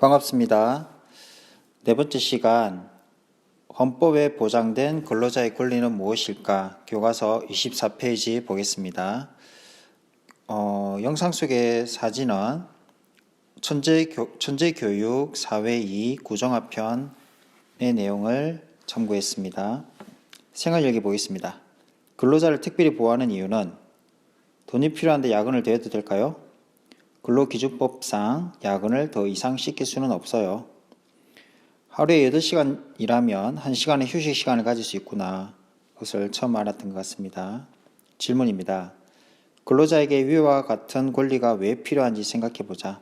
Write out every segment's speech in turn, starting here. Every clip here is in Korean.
반갑습니다. 네 번째 시간 헌법에 보장된 근로자의 권리는 무엇일까? 교과서 24페이지 보겠습니다. 영상 속의 사진은 천재교육 사회 2 구정화편의 내용을 참고했습니다. 생활일기 보겠습니다. 근로자를 특별히 보호하는 이유는 돈이 필요한데 야근을 더 해도 될까요? 근로기준법상 야근을 더 이상 시킬 수는 없어요. 하루에 8시간 일하면 1시간의 휴식 시간을 가질 수 있구나. 그것을 처음 알았던 것 같습니다. 질문입니다. 근로자에게 위와 같은 권리가 왜 필요한지 생각해보자.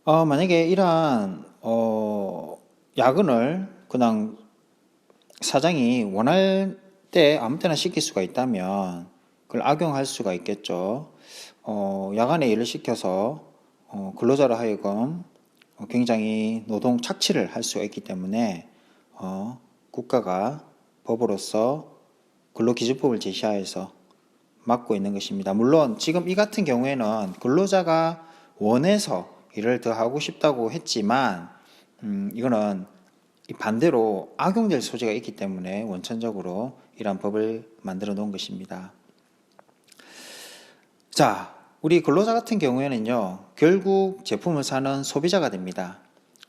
만약에 이러한 야근을 그냥 사장이 원할 때 아무 때나 시킬 수가 있다면 그걸 악용할 수가 있겠죠. 야간에 일을 시켜서 근로자로 하여금 굉장히 노동 착취를 할 수가 있기 때문에 국가가 법으로서 근로기준법을 제시하여서 막고 있는 것입니다. 물론 지금 이 같은 경우에는 근로자가 원해서 일을 더 하고 싶다고 했지만 이거는 반대로 악용될 소지가 있기 때문에 원천적으로 이러한 법을 만들어 놓은 것입니다. 자, 우리 근로자 같은 경우에는요, 결국 제품을 사는 소비자가 됩니다.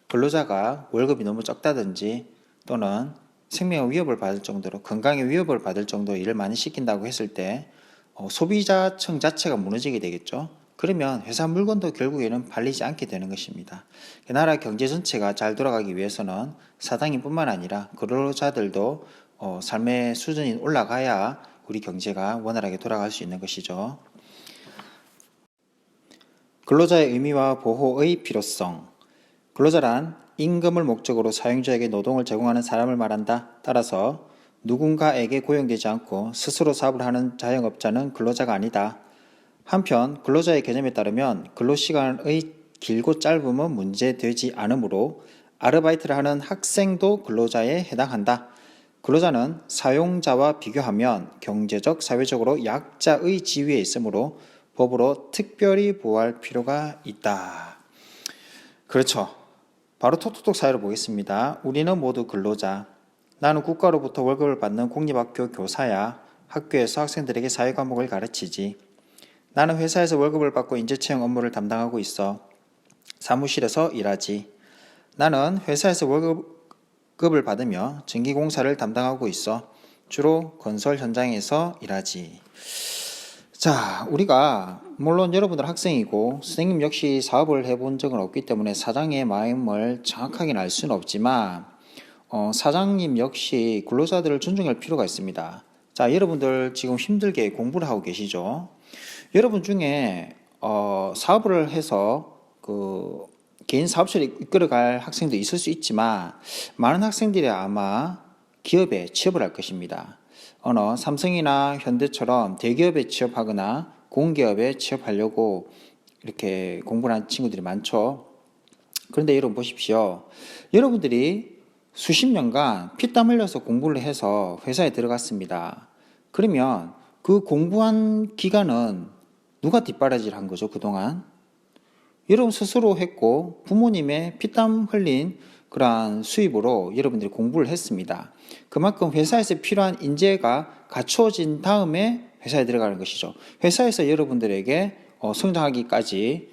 근로자가 월급이 너무 적다든지 또는 생명의 위협을 받을 정도로, 건강의 위협을 받을 정도로 일을 많이 시킨다고 했을 때 소비자층 자체가 무너지게 되겠죠. 그러면 회사 물건도 결국에는 팔리지 않게 되는 것입니다. 나라 경제 전체가 잘 돌아가기 위해서는 사장님뿐만 아니라 근로자들도 삶의 수준이 올라가야 우리 경제가 원활하게 돌아갈 수 있는 것이죠. 근로자의 의미와 보호의 필요성. 근로자란 임금을 목적으로 사용자에게 노동을 제공하는 사람을 말한다. 따라서 누군가에게 고용되지 않고 스스로 사업을 하는 자영업자는 근로자가 아니다. 한편 근로자의 개념에 따르면 근로시간의 길고 짧음은 문제되지 않으므로 아르바이트를 하는 학생도 근로자에 해당한다. 근로자는 사용자와 비교하면 경제적, 사회적으로 약자의 지위에 있으므로 법으로 특별히 보호할 필요가 있다. 그렇죠. 바로 톡톡톡 사회를 보겠습니다. 우리는 모두 근로자. 나는 국가로부터 월급을 받는 공립학교 교사야. 학교에서 학생들에게 사회과목을 가르치지. 나는 회사에서 월급을 받고 인재채용 업무를 담당하고 있어. 사무실에서 일하지. 나는 회사에서 월급을 받으며 전기공사를 담당하고 있어. 주로 건설 현장에서 일하지. 자, 우리가 물론 여러분들 학생이고 선생님 역시 사업을 해본 적은 없기 때문에 사장의 마음을 정확하게 알 수는 없지만 사장님 역시 근로자들을 존중할 필요가 있습니다. 자, 여러분들 지금 힘들게 공부를 하고 계시죠? 여러분 중에 사업을 해서 개인 사업체를 이끌어갈 학생도 있을 수 있지만 많은 학생들이 아마 기업에 취업을 할 것입니다. 어느 삼성이나 현대처럼 대기업에 취업하거나 공기업에 취업하려고 이렇게 공부를 한 친구들이 많죠. 그런데 여러분 보십시오. 여러분들이 수십 년간 피땀 흘려서 공부를 해서 회사에 들어갔습니다. 그러면 그 공부한 기간은 누가 뒷바라지를 한 거죠, 그동안? 여러분 스스로 했고 부모님의 피땀 흘린 그러한 수입으로 여러분들이 공부를 했습니다. 그만큼 회사에서 필요한 인재가 갖추어진 다음에 회사에 들어가는 것이죠. 회사에서 여러분들에게 성장하기까지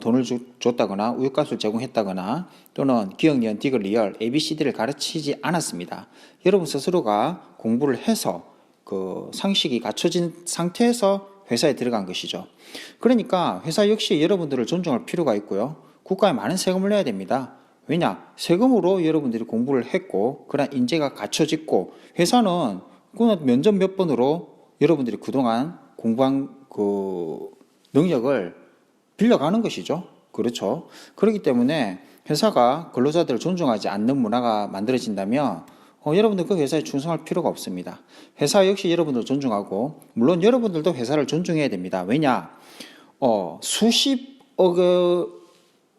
돈을 줬다거나 우유값을 제공했다거나 또는 기억, 니은, 디귿, 리얼, ABCD를 가르치지 않았습니다. 여러분 스스로가 공부를 해서 그 상식이 갖춰진 상태에서 회사에 들어간 것이죠. 그러니까 회사 역시 여러분들을 존중할 필요가 있고요. 국가에 많은 세금을 내야 됩니다. 왜냐? 세금으로 여러분들이 공부를 했고 그런 인재가 갖춰졌고 회사는 면접 몇 번으로 여러분들이 그동안 공부한 그 능력을 빌려가는 것이죠. 그렇죠. 그렇기 때문에 회사가 근로자들을 존중하지 않는 문화가 만들어진다면 여러분들 그 회사에 충성할 필요가 없습니다. 회사 역시 여러분들을 존중하고 물론 여러분들도 회사를 존중해야 됩니다. 왜냐? 수십억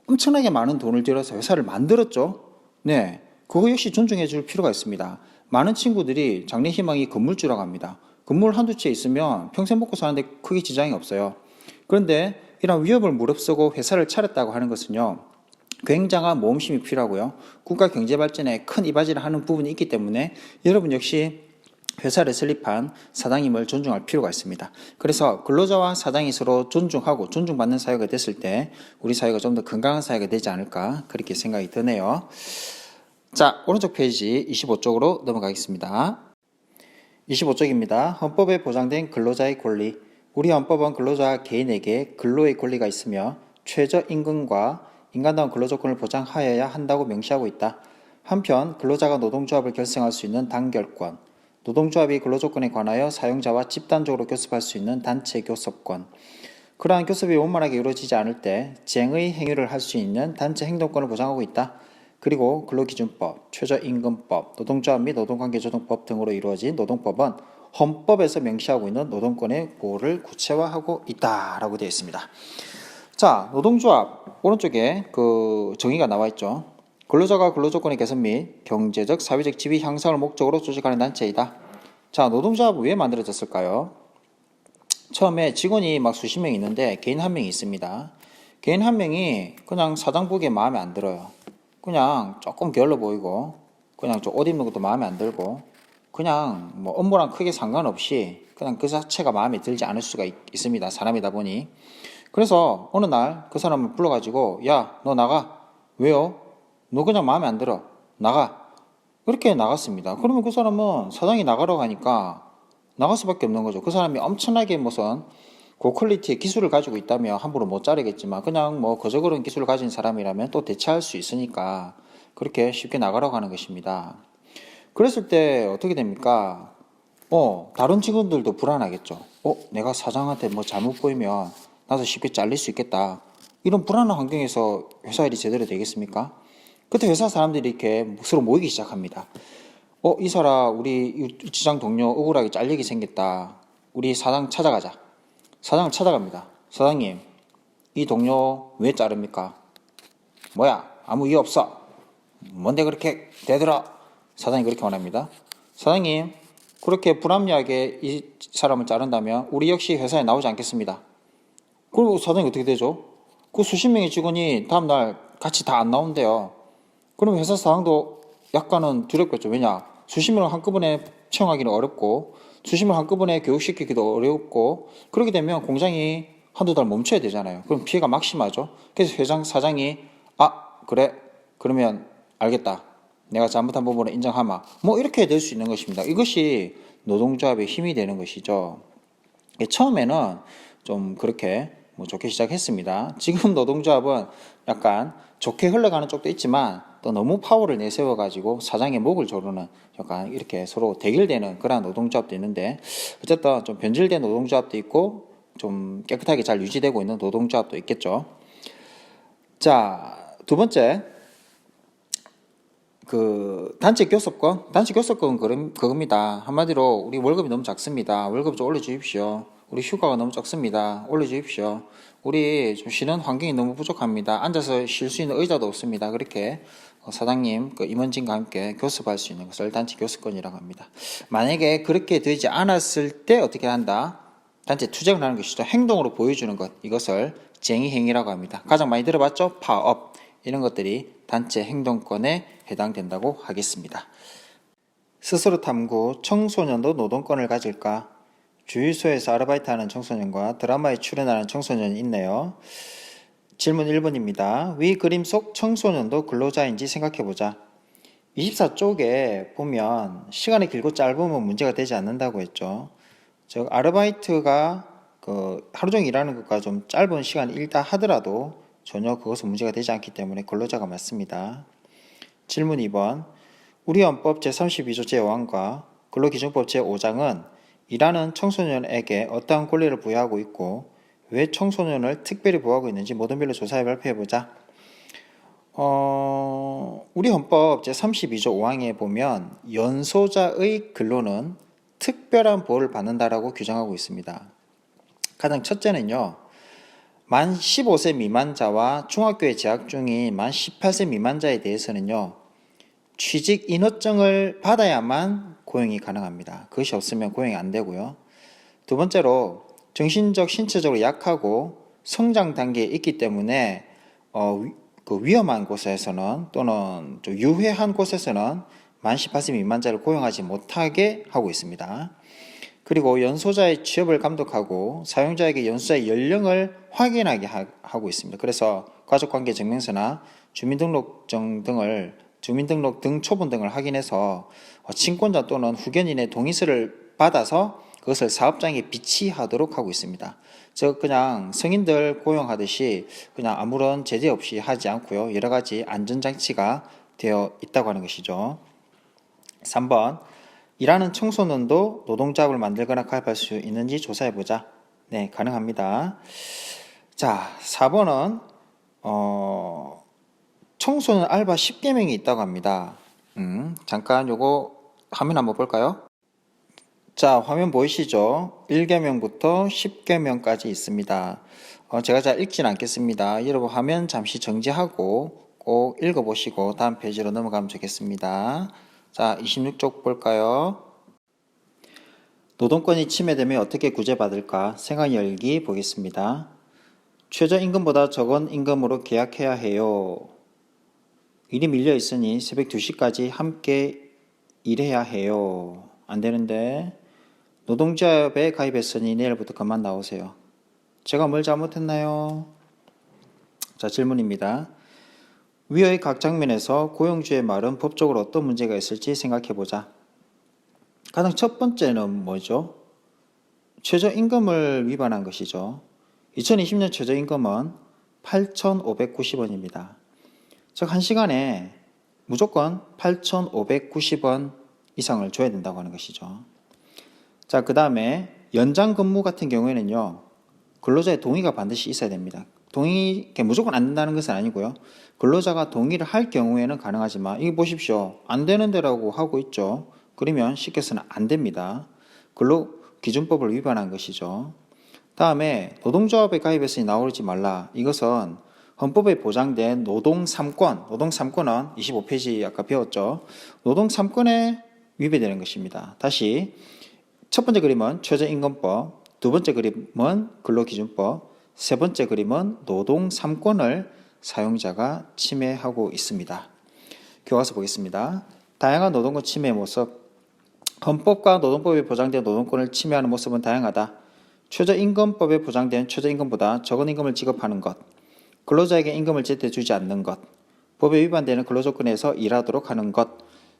엄청나게 많은 돈을 들여서 회사를 만들었죠. 네, 그거 역시 존중해 줄 필요가 있습니다. 많은 친구들이 장래희망이 건물주라고 합니다. 건물 한두 채 있으면 평생 먹고 사는데 크게 지장이 없어요. 그런데 이런 위협을 무릅쓰고 회사를 차렸다고 하는 것은요, 굉장한 모험심이 필요하고요. 국가 경제 발전에 큰 이바지를 하는 부분이 있기 때문에 여러분 역시 회사를 설립한 사장님을 존중할 필요가 있습니다. 그래서 근로자와 사장이 서로 존중하고 존중받는 사회가 됐을 때 우리 사회가 좀 더 건강한 사회가 되지 않을까 그렇게 생각이 드네요. 자, 오른쪽 페이지 25쪽으로 넘어가겠습니다. 25쪽입니다. 헌법에 보장된 근로자의 권리. 우리 헌법은 근로자 개인에게 근로의 권리가 있으며 최저임금과 인간다운 근로조건을 보장하여야 한다고 명시하고 있다. 한편 근로자가 노동조합을 결성할 수 있는 단결권, 노동조합이 근로조건에 관하여 사용자와 집단적으로 교섭할 수 있는 단체 교섭권, 그러한 교섭이 원만하게 이루어지지 않을 때 쟁의 행위를 할 수 있는 단체 행동권을 보장하고 있다. 그리고 근로기준법, 최저임금법, 노동조합 및 노동관계조정법 등으로 이루어진 노동법은 헌법에서 명시하고 있는 노동권의 보호를 구체화하고 있다라고 되어 있습니다. 자, 노동조합 오른쪽에 그 정의가 나와 있죠. 근로자가 근로조건의 개선 및 경제적, 사회적 지위 향상을 목적으로 조직하는 단체이다. 자, 노동조합은 왜 만들어졌을까요? 처음에 직원이 막 수십 명 있는데 개인 한 명이 있습니다. 개인 한 명이 그냥 사장 보기에 마음에 안 들어요. 그냥 조금 게을러 보이고, 그냥 좀 옷 입는 것도 마음에 안 들고, 그냥 뭐 업무랑 크게 상관없이 그냥 그 자체가 마음에 들지 않을 수가 있습니다. 사람이다 보니. 그래서 어느 날 그 사람을 불러가지고, 야, 너 나가. 왜요? 너 그냥 마음에 안 들어. 나가. 그렇게 나갔습니다. 그러면 그 사람은 사장이 나가라고 하니까 나갈 수밖에 없는 거죠. 그 사람이 엄청나게 무슨 고퀄리티의 기술을 가지고 있다면 함부로 못 자르겠지만 그냥 뭐 그저 그런 기술을 가진 사람이라면 또 대체할 수 있으니까 그렇게 쉽게 나가라고 하는 것입니다. 그랬을 때 어떻게 됩니까? 다른 직원들도 불안하겠죠. 내가 사장한테 뭐 잘못 보이면 나도 쉽게 잘릴 수 있겠다. 이런 불안한 환경에서 회사 일이 제대로 되겠습니까? 그때 회사 사람들이 이렇게 서로 모이기 시작합니다. 이 사람 우리 직장 동료 억울하게 잘리게 생겼다. 우리 사장 찾아가자. 사장을 찾아갑니다. 사장님, 이 동료 왜 자릅니까? 뭐야? 아무 이유 없어. 뭔데 그렇게 대들어? 사장이 그렇게 말합니다. 사장님, 그렇게 불합리하게 이 사람을 자른다면 우리 역시 회사에 나오지 않겠습니다. 그리고 사장이 어떻게 되죠? 그 수십 명의 직원이 다음날 같이 다 안 나온대요. 그러면 회사 사장도 약간은 두렵겠죠. 왜냐? 수십 명을 한꺼번에 채용하기는 어렵고 수십 명을 한꺼번에 교육시키기도 어렵고 그렇게 되면 공장이 한두 달 멈춰야 되잖아요. 그럼 피해가 막심하죠. 그래서 사장이 그래 그러면 알겠다. 내가 잘못한 부분을 인정하마. 뭐 이렇게 될 수 있는 것입니다. 이것이 노동조합의 힘이 되는 것이죠. 처음에는 좀 그렇게 좋게 시작했습니다. 지금 노동조합은 약간 좋게 흘러가는 쪽도 있지만 또 너무 파워를 내세워가지고 사장의 목을 조르는 약간 이렇게 서로 대결되는 그런 노동조합도 있는데 어쨌든 좀 변질된 노동조합도 있고 좀 깨끗하게 잘 유지되고 있는 노동조합도 있겠죠. 자, 두 번째 그 단체 교섭권 그겁니다. 한마디로 우리 월급이 너무 작습니다. 월급 좀 올려주십시오. 우리 휴가가 너무 적습니다. 올려주십시오. 우리 좀 쉬는 환경이 너무 부족합니다. 앉아서 쉴 수 있는 의자도 없습니다. 그렇게 사장님, 임원진과 함께 교섭할 수 있는 것을 단체 교섭권이라고 합니다. 만약에 그렇게 되지 않았을 때 어떻게 한다? 단체 투쟁을 하는 것이죠. 행동으로 보여주는 것, 이것을 쟁의행위라고 합니다. 가장 많이 들어봤죠? 파업. 이런 것들이 단체 행동권에 해당된다고 하겠습니다. 스스로 탐구, 청소년도 노동권을 가질까? 주유소에서 아르바이트하는 청소년과 드라마에 출연하는 청소년이 있네요. 질문 1번입니다. 위 그림 속 청소년도 근로자인지 생각해보자. 24쪽에 보면 시간이 길고 짧으면 문제가 되지 않는다고 했죠. 즉 아르바이트가 하루 종일 일하는 것과 좀 짧은 시간 일다 하더라도 전혀 그것은 문제가 되지 않기 때문에 근로자가 맞습니다. 질문 2번. 우리 헌법 제32조 제5항과 근로기준법 제5장은 일하는 청소년에게 어떠한 권리를 부여하고 있고 왜 청소년을 특별히 보호하고 있는지 모든별로 조사해 발표해보자. 우리 헌법 제32조 5항에 보면 연소자의 근로는 특별한 보호를 받는다라고 규정하고 있습니다. 가장 첫째는요. 만 15세 미만자와 중학교에 재학 중인 만 18세 미만자에 대해서는요. 취직 인허증을 받아야만 고용이 가능합니다. 그것이 없으면 고용이 안 되고요. 두 번째로 정신적, 신체적으로 약하고 성장 단계에 있기 때문에 그 위험한 곳에서는 또는 좀 유해한 곳에서는 만 18세 미만자를 고용하지 못하게 하고 있습니다. 그리고 연소자의 취업을 감독하고 사용자에게 연소자의 연령을 확인하게 하고 있습니다. 그래서 가족관계 증명서나 주민등록 등 초본 등을 확인해서 친권자 또는 후견인의 동의서를 받아서 그것을 사업장에 비치하도록 하고 있습니다. 즉 그냥 성인들 고용하듯이 그냥 아무런 제재 없이 하지 않고요. 여러 가지 안전장치가 되어 있다고 하는 것이죠. 3번, 일하는 청소년도 노동조합을 만들거나 가입할 수 있는지 조사해보자. 네, 가능합니다. 자, 4번은 청소년 알바 10개명이 있다고 합니다. 잠깐 요거 화면 한번 볼까요? 자, 화면 보이시죠? 1개명부터 10개명까지 있습니다. 제가 잘 읽지는 않겠습니다. 여러분 화면 잠시 정지하고 꼭 읽어보시고 다음 페이지로 넘어가면 좋겠습니다. 자, 26쪽 볼까요? 노동권이 침해되면 어떻게 구제받을까? 생활 열기 보겠습니다. 최저임금보다 적은 임금으로 계약해야 해요. 일이 밀려 있으니 새벽 2시까지 함께 일해야 해요. 안 되는데. 노동조합에 가입했으니 내일부터 그만 나오세요. 제가 뭘 잘못했나요? 자, 질문입니다. 위의 각 장면에서 고용주의 말은 법적으로 어떤 문제가 있을지 생각해보자. 가장 첫 번째는 뭐죠? 최저임금을 위반한 것이죠. 2020년 최저임금은 8,590원입니다. 즉 1시간에 무조건 8,590원 이상을 줘야 된다고 하는 것이죠. 자, 그 다음에 연장 근무 같은 경우에는요, 근로자의 동의가 반드시 있어야 됩니다. 동의, 무조건 안 된다는 것은 아니고요. 근로자가 동의를 할 경우에는 가능하지만, 이거 보십시오. 안 되는 데라고 하고 있죠. 그러면 시켜서는 안 됩니다. 근로기준법을 위반한 것이죠. 다음에 노동조합에 가입했으니 나오지 말라. 이것은 헌법에 보장된 노동 3권, 노동 3권은 25페이지 아까 배웠죠. 노동 3권에 위배되는 것입니다. 다시 첫 번째 그림은 최저임금법, 두 번째 그림은 근로기준법, 세 번째 그림은 노동 3권을 사용자가 침해하고 있습니다. 교과서 보겠습니다. 다양한 노동권 침해 모습. 헌법과 노동법에 보장된 노동권을 침해하는 모습은 다양하다. 최저임금법에 보장된 최저임금보다 적은 임금을 지급하는 것, 근로자에게 임금을 제때 주지 않는 것, 법에 위반되는 근로조건에서 일하도록 하는 것,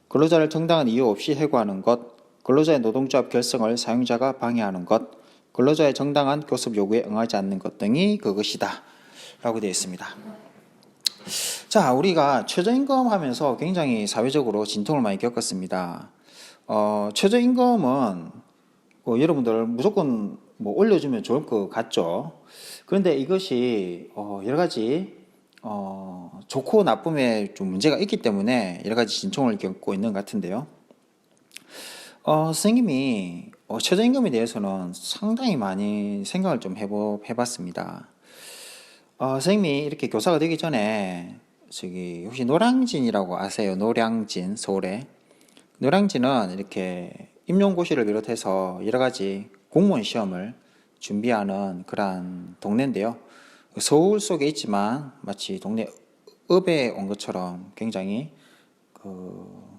근로자를 정당한 이유 없이 해고하는 것, 근로자의 노동조합 결성을 사용자가 방해하는 것, 근로자의 정당한 교섭 요구에 응하지 않는 것 등이 그것이다 라고 되어 있습니다. 자, 우리가 최저임금 하면서 굉장히 사회적으로 진통을 많이 겪었습니다. 최저임금은 여러분들 무조건 올려주면 좋을 것 같죠. 그런데 이것이 여러 가지 좋고 나쁨에 좀 문제가 있기 때문에 여러 가지 진통을 겪고 있는 것 같은데요. 선생님이 최저임금에 대해서는 상당히 많이 생각을 좀 해봤습니다. 선생님이 이렇게 교사가 되기 전에 혹시 노량진이라고 아세요? 노량진, 서울에. 노량진은 이렇게 임용고시를 비롯해서 여러 가지 공무원 시험을 준비하는 그러한 동네인데요. 서울 속에 있지만 마치 동네 읍에 온 것처럼 굉장히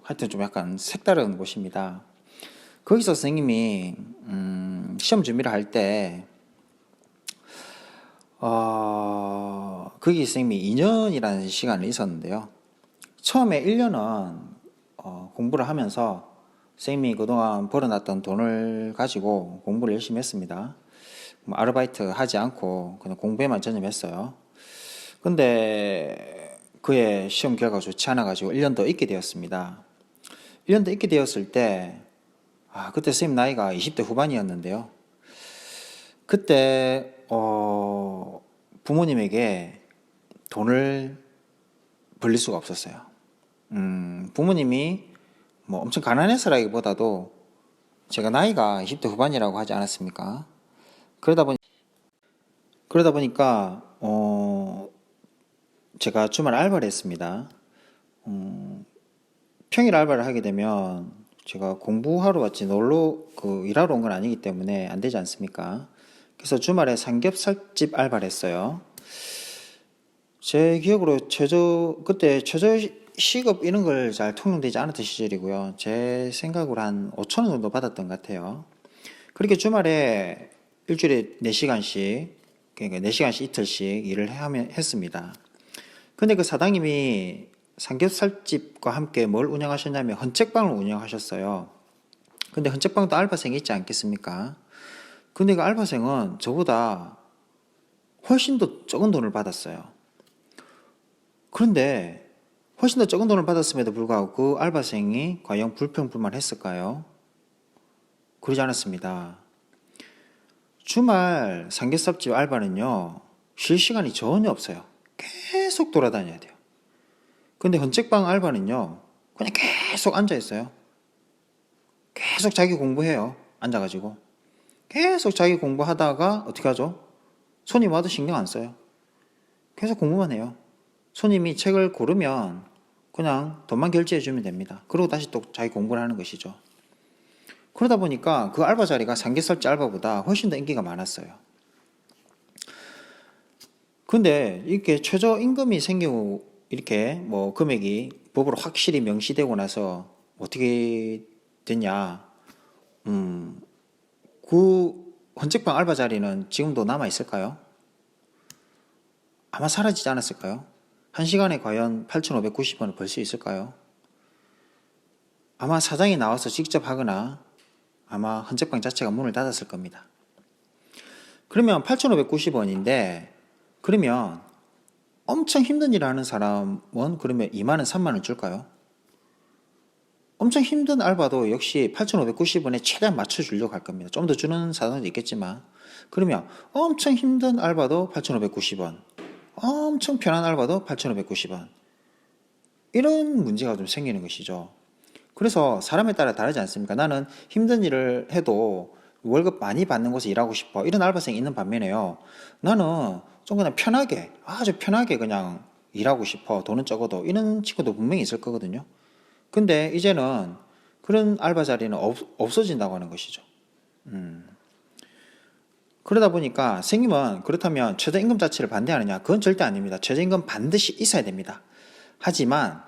하여튼 좀 약간 색다른 곳입니다. 거기서 선생님이 시험 준비를 할 때 거기 선생님이 2년이라는 시간을 있었는데요. 처음에 1년은 공부를 하면서 선생님이 그동안 벌어놨던 돈을 가지고 공부를 열심히 했습니다. 아르바이트 하지 않고 그냥 공부에만 전념했어요. 근데 그의 시험 결과가 좋지 않아가지고 1년 더 있게 되었습니다. 1년 더 있게 되었을 때 그때 선생님 나이가 20대 후반이었는데요. 그때 부모님에게 돈을 벌릴 수가 없었어요. 부모님이 엄청 가난해서라기보다도 제가 나이가 20대 후반이라고 하지 않았습니까? 그러다 보니까 제가 주말 알바를 했습니다. 평일 알바를 하게 되면 제가 공부하러 왔지 일하러 온 건 아니기 때문에 안 되지 않습니까? 그래서 주말에 삼겹살집 알바를 했어요. 제 기억으로 그때 최저 시급 이런 걸 잘 통용되지 않았던 시절이고요. 제 생각으로 한 5천 원 정도 받았던 것 같아요. 그렇게 주말에 일주일에 4시간씩, 그러니까 4시간씩 이틀씩 일을 했습니다. 근데 그 사장님이 삼겹살집과 함께 뭘 운영하셨냐면 헌책방을 운영하셨어요. 근데 헌책방도 알바생이 있지 않겠습니까? 근데 그 알바생은 저보다 훨씬 더 적은 돈을 받았어요. 그런데 훨씬 더 적은 돈을 받았음에도 불구하고 그 알바생이 과연 불평불만했을까요? 그러지 않았습니다. 주말 삼겹살집 알바는요, 쉴 시간이 전혀 없어요. 계속 돌아다녀야 돼요. 근데 헌책방 알바는요, 그냥 계속 앉아 있어요. 계속 자기 공부해요. 앉아가지고. 계속 자기 공부하다가 어떻게 하죠? 손님 와도 신경 안 써요. 계속 공부만 해요. 손님이 책을 고르면 그냥 돈만 결제해 주면 됩니다. 그리고 다시 또 자기 공부를 하는 것이죠. 그러다 보니까 그 알바 자리가 삼겹살집 알바보다 훨씬 더 인기가 많았어요. 근데 이렇게 최저임금이 생기고 이렇게 뭐 금액이 법으로 확실히 명시되고 나서 어떻게 됐냐? 그 헌책방 알바 자리는 지금도 남아 있을까요? 아마 사라지지 않았을까요? 한 시간에 과연 8,590원을 벌 수 있을까요? 아마 사장이 나와서 직접 하거나 아마 헌책방 자체가 문을 닫았을 겁니다. 그러면 8,590원인데 그러면 엄청 힘든 일을 하는 사람은 그러면 2만 원, 3만 원 줄까요? 엄청 힘든 알바도 역시 8,590원에 최대한 맞춰주려고 할 겁니다. 좀 더 주는 사람도 있겠지만 그러면 엄청 힘든 알바도 8,590원, 엄청 편한 알바도 8,590원 이런 문제가 좀 생기는 것이죠. 그래서 사람에 따라 다르지 않습니까? 나는 힘든 일을 해도 월급 많이 받는 곳에 일하고 싶어. 이런 알바생이 있는 반면에요. 나는 좀 그냥 편하게, 아주 편하게 그냥 일하고 싶어. 돈은 적어도. 이런 친구도 분명히 있을 거거든요. 근데 이제는 그런 알바 자리는 없어진다고 하는 것이죠. 그러다 보니까 생님은 그렇다면 최저임금 자체를 반대하느냐? 그건 절대 아닙니다. 최저임금 반드시 있어야 됩니다. 하지만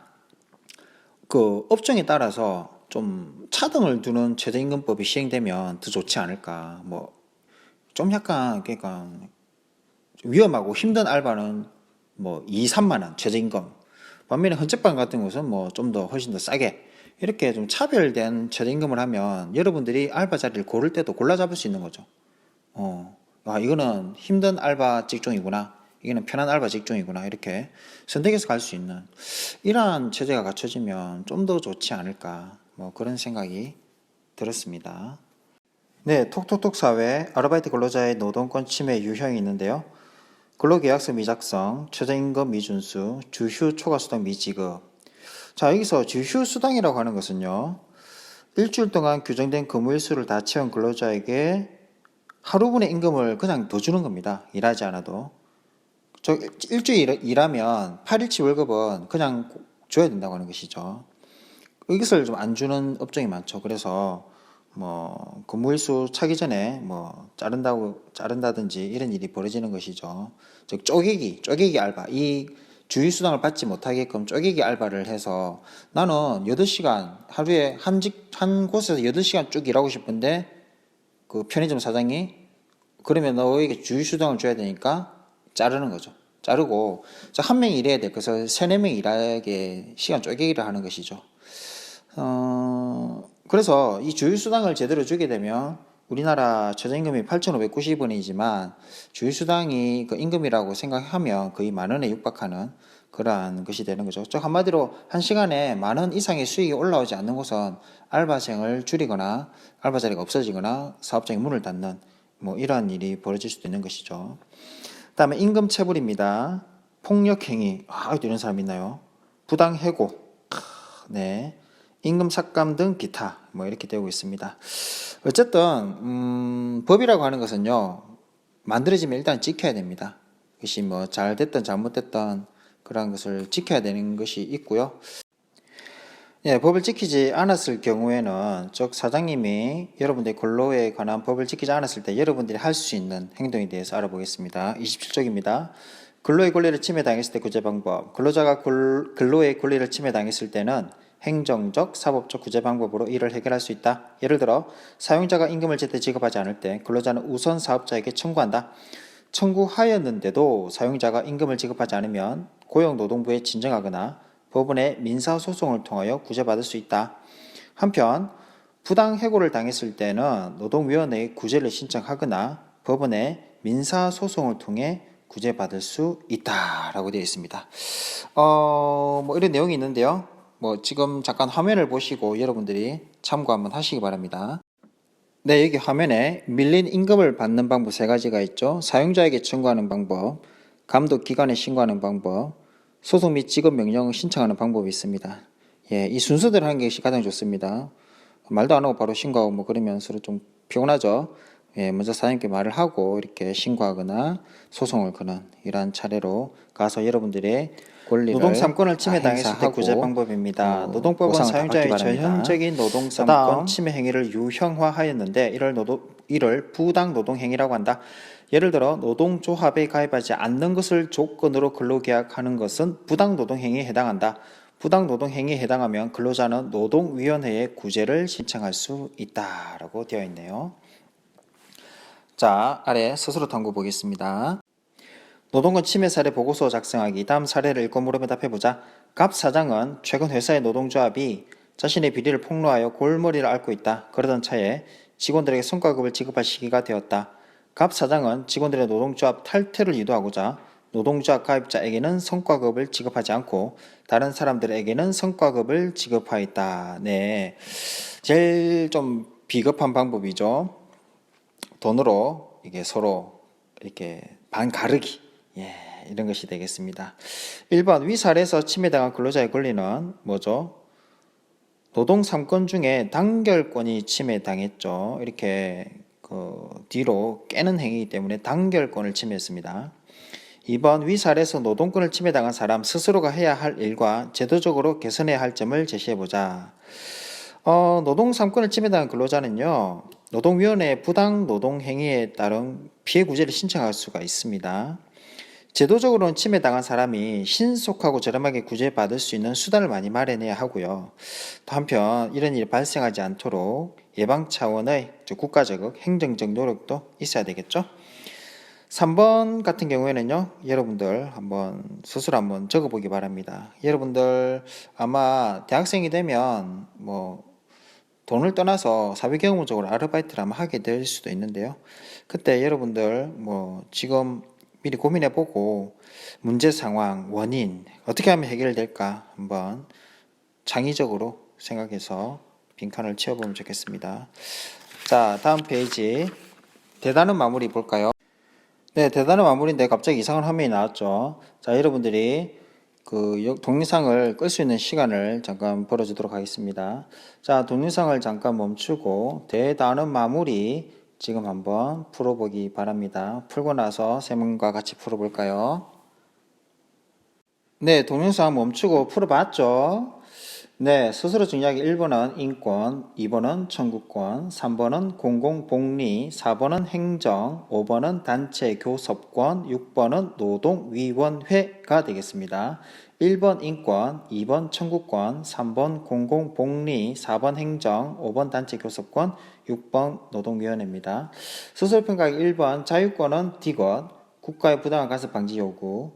그 업종에 따라서 좀 차등을 두는 최저임금법이 시행되면 더 좋지 않을까. 뭐 좀 약간 그러니까 위험하고 힘든 알바는 뭐 2, 3만 원 최저임금. 반면에 헌책방 같은 곳은 뭐 좀 더 훨씬 더 싸게 이렇게 좀 차별된 최저임금을 하면 여러분들이 알바 자리를 고를 때도 골라 잡을 수 있는 거죠. 이거는 힘든 알바 직종이구나. 이거는 편한 알바 직종이구나. 이렇게 선택해서 갈 수 있는 이러한 체제가 갖춰지면 좀 더 좋지 않을까. 뭐 그런 생각이 들었습니다. 네, 톡톡톡 사회 아르바이트 근로자의 노동권 침해 유형이 있는데요. 근로계약서 미작성, 최저임금 미준수, 주휴 초과수당 미지급. 자, 여기서 주휴 수당이라고 하는 것은요. 일주일 동안 규정된 근무일수를 다 채운 근로자에게 하루분의 임금을 그냥 더 주는 겁니다. 일하지 않아도. 일주일 일하면 8일치 월급은 그냥 줘야 된다고 하는 것이죠. 이것을 좀 안 주는 업종이 많죠. 그래서 뭐 근무일수 차기 전에 뭐 자른다든지 이런 일이 벌어지는 것이죠. 즉 쪼개기 알바. 이 주휴수당을 받지 못하게끔 쪼개기 알바를 해서 나는 8시간 하루에 한 곳에서 8시간 쭉 일하고 싶은데 그 편의점 사장이 그러면 너에게 주휴수당을 줘야 되니까 자르는 거죠. 자르고 한 명이 일해야 돼. 그래서 3, 4명이 일하게 시간 쪼개기를 하는 것이죠. 그래서 이 주휴수당을 제대로 주게 되면 우리나라 최저임금이 8,590원이지만 주휴수당이 그 임금이라고 생각하면 거의 10,000원에 육박하는 그러한 것이 되는 거죠. 즉 한마디로 한 시간에 10,000원 이상의 수익이 올라오지 않는 곳은 알바생을 줄이거나 알바 자리가 없어지거나 사업장이 문을 닫는 뭐 이러한 일이 벌어질 수도 있는 것이죠. 그다음에 임금 체불입니다. 폭력행위, 이런 사람 있나요? 부당해고, 네. 임금 삭감 등 기타 뭐 이렇게 되고 있습니다. 어쨌든 법이라고 하는 것은요 만들어지면 일단 지켜야 됩니다. 그것이 뭐 잘 됐든 잘못됐든 그런 것을 지켜야 되는 것이 있고요. 예, 법을 지키지 않았을 경우에는 즉 사장님이 여러분들의 근로에 관한 법을 지키지 않았을 때 여러분들이 할 수 있는 행동에 대해서 알아보겠습니다. 27쪽입니다. 근로의 권리를 침해당했을 때 구제 방법. 근로자가 근로의 권리를 침해당했을 때는 행정적, 사법적 구제 방법으로 이를 해결할 수 있다. 예를 들어 사용자가 임금을 제때 지급하지 않을 때 근로자는 우선 사업자에게 청구한다. 청구하였는데도 사용자가 임금을 지급하지 않으면 고용노동부에 진정하거나 법원의 민사소송을 통하여 구제받을 수 있다. 한편 부당해고를 당했을 때는 노동위원회에 구제를 신청하거나 법원의 민사소송을 통해 구제받을 수 있다라고 되어 있습니다. 뭐 이런 내용이 있는데요. 뭐 지금 잠깐 화면을 보시고 여러분들이 참고 한번 하시기 바랍니다. 네, 여기 화면에 밀린 임금을 받는 방법 세 가지가 있죠. 사용자에게 청구하는 방법, 감독기관에 신고하는 방법, 소송 및 지급 명령을 신청하는 방법이 있습니다. 예, 이 순서대로 하는 것이 가장 좋습니다. 말도 안 하고 바로 신고하고 뭐 그러면 서로 좀 피곤하죠. 예, 먼저 사장님께 말을 하고 이렇게 신고하거나 소송을 거는 이러한 차례로 가서 여러분들의 권리를 노동 3권을 침해당했을 때 구제 방법입니다. 노동법은 사용자의 전형적인 노동 3권 침해 행위를 유형화하였는데 이를 부당 노동 행위라고 한다. 예를 들어 노동조합에 가입하지 않는 것을 조건으로 근로계약하는 것은 부당노동행위에 해당한다. 부당노동행위에 해당하면 근로자는 노동위원회에 구제를 신청할 수 있다라고 되어 있네요. 자, 아래 스스로 탐구 보겠습니다. 노동권 침해 사례 보고서 작성하기. 다음 사례를 읽고 물으면 답해보자. 갑 사장은 최근 회사의 노동조합이 자신의 비리를 폭로하여 골머리를 앓고 있다. 그러던 차에 직원들에게 성과급을 지급할 시기가 되었다. 갑 사장은 직원들의 노동조합 탈퇴를 유도하고자 노동조합 가입자에게는 성과급을 지급하지 않고 다른 사람들에게는 성과급을 지급하였다. 네, 제일 좀 비겁한 방법이죠. 돈으로 이게 서로 이렇게 반가르기, 예, 이런 것이 되겠습니다. 1번 위 사례에서 침해당한 근로자의 권리는 뭐죠? 노동 3권 중에 단결권이 침해당했죠. 이렇게 뒤로 깨는 행위이기 때문에 단결권을 침해했습니다. 2번 위 사례에서 노동권을 침해당한 사람 스스로가 해야 할 일과 제도적으로 개선해야 할 점을 제시해보자. 노동 3권을 침해당한 근로자는요, 노동위원회에 부당 노동 행위에 따른 피해 구제를 신청할 수가 있습니다. 제도적으로는 침해당한 사람이 신속하고 저렴하게 구제받을 수 있는 수단을 많이 마련해야 하고요. 또 한편 이런 일이 발생하지 않도록 예방 차원의 국가적, 행정적 노력도 있어야 되겠죠. 3번 같은 경우에는요, 여러분들 스스로 한번 적어보기 바랍니다. 여러분들 아마 대학생이 되면 돈을 떠나서 사회 경험적으로 아르바이트를 아마 하게 될 수도 있는데요. 그때 여러분들 지금 미리 고민해보고 문제 상황, 원인 어떻게 하면 해결될까 한번 창의적으로 생각해서 빈칸을 채워보면 좋겠습니다. 자, 다음 페이지 대단한 마무리 볼까요? 네, 대단한 마무리인데 갑자기 이상한 화면이 나왔죠. 자, 여러분들이 동영상을 끌 수 있는 시간을 잠깐 벌어주도록 하겠습니다. 자, 동영상을 잠깐 멈추고 대단한 마무리 지금 한번 풀어보기 바랍니다. 풀고 나서 쌤과 같이 풀어볼까요? 네, 동영상 멈추고 풀어봤죠? 네, 스스로 정리하기 1번은 인권, 2번은 청구권, 3번은 공공복리, 4번은 행정, 5번은 단체 교섭권, 6번은 노동위원회가 되겠습니다. 1번 인권, 2번 청구권, 3번 공공복리, 4번 행정, 5번 단체 교섭권, 6번 노동위원회입니다. 스스로평가하기 1번 자유권은 D권, 국가의 부당한 간섭 방지 요구,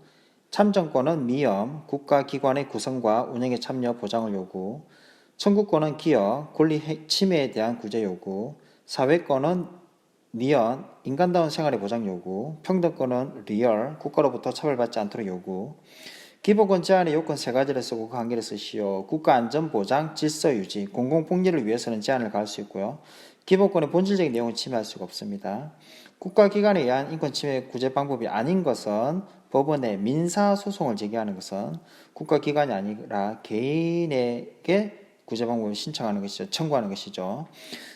참정권은 미엄, 국가기관의 구성과 운영에 참여 보장을 요구, 청구권은 기여, 권리 침해에 대한 구제 요구, 사회권은 니언, 인간다운 생활의 보장 요구, 평등권은 리얼, 국가로부터 차별받지 않도록 요구, 기본권 제한의 요건 세 가지를 쓰고 그 한 개를 쓰시오. 국가안전보장, 질서유지, 공공복리를 위해서는 제한을 가할 수 있고요. 기본권의 본질적인 내용은 침해할 수가 없습니다. 국가기관에 의한 인권침해 구제 방법이 아닌 것은 법원에 민사소송을 제기하는 것은 국가기관이 아니라 개인에게 구제 방법을 신청하는 것이죠. 청구하는 것이죠.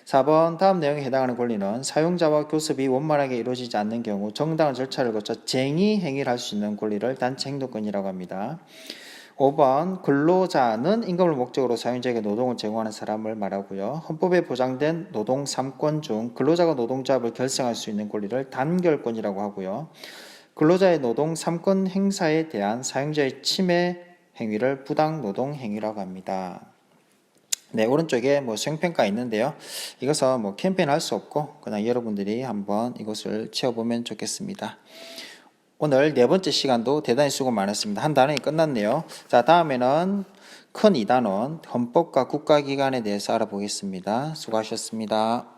4번 다음 내용에 해당하는 권리는 사용자와 교섭이 원만하게 이루어지지 않는 경우 정당한 절차를 거쳐 쟁의 행위를 할 수 있는 권리를 단체 행동권이라고 합니다. 5번 근로자는 임금을 목적으로 사용자에게 노동을 제공하는 사람을 말하고요. 헌법에 보장된 노동 3권 중 근로자가 노동조합을 결성할 수 있는 권리를 단결권이라고 하고요. 근로자의 노동 3권 행사에 대한 사용자의 침해 행위를 부당노동 행위라고 합니다. 네, 오른쪽에 수행평가 있는데요. 이것은 캠페인 할 수 없고 그냥 여러분들이 한번 이것을 채워보면 좋겠습니다. 오늘 네 번째 시간도 대단히 수고 많았습니다. 한 단원이 끝났네요. 자, 다음에는 큰 2단원 헌법과 국가기관에 대해서 알아보겠습니다. 수고하셨습니다.